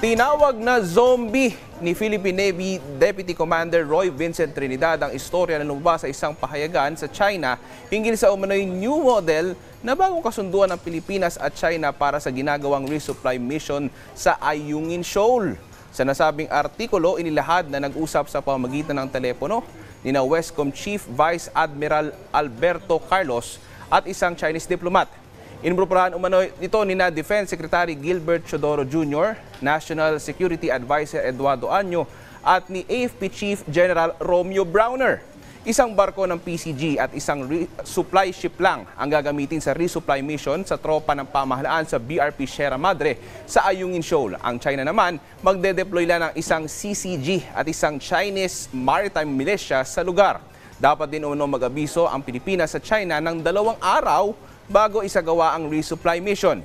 Tinawag na zombie ni Philippine Navy Deputy Commander Roy Vincent Trinidad ang istorya na lumabas sa isang pahayagan sa China hinggil sa umano'y new model na bagong kasunduan ng Pilipinas at China para sa ginagawang resupply mission sa Ayungin Shoal. Sa nasabing artikulo, inilahad na nag-usap sa pamamagitan ng telepono nina Westcom Chief Vice Admiral Alberto Carlos at isang Chinese diplomat. Inbropurahan umano ito nina Defense Secretary Gilbert Chodoro Jr., National Security Advisor Eduardo Año at ni AFP Chief General Romeo Browner. Isang barko ng PCG at isang supply ship lang ang gagamitin sa resupply mission sa tropa ng pamahalaan sa BRP Sierra Madre sa Ayungin Shoal. Ang China naman magde-deploy lang ng isang CCG at isang Chinese Maritime Militia sa lugar. Dapat din umano mag-abiso ang Pilipinas sa China ng 2 araw bago isagawa ang resupply mission.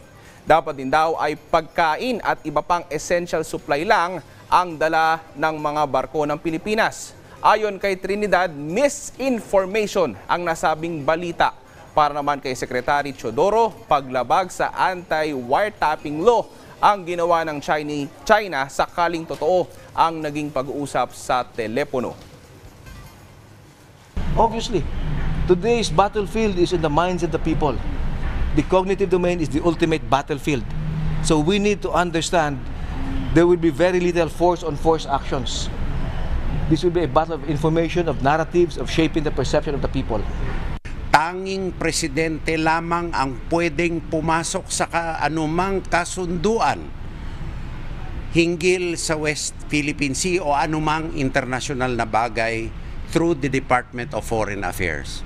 Dapat din daw ay pagkain at iba pang essential supply lang ang dala ng mga barko ng Pilipinas. Ayon kay Trinidad, misinformation ang nasabing balita. Para naman kay Secretary Chodoro, paglabag sa anti-wiretapping law ang ginawa ng China sakaling totoo ang naging pag-uusap sa telepono. Obviously, today's battlefield is in the minds of the people. The cognitive domain is the ultimate battlefield. So we need to understand there will be very little force-on-force actions. This will be a battle of information, of narratives, of shaping the perception of the people. Tanging presidente lamang ang pwedeng pumasok sa anumang kasunduan hinggil sa West Philippine Sea o anumang international na bagay through the Department of Foreign Affairs.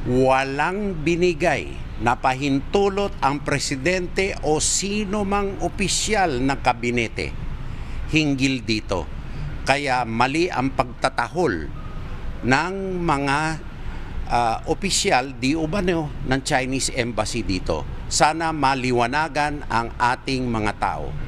Walang binigay na pahintulot ang presidente o sino mang opisyal ng kabinete hinggil dito. Kaya mali ang pagtatahol ng mga opisyal di umano ng Chinese Embassy dito. Sana maliwanagan ang ating mga tao.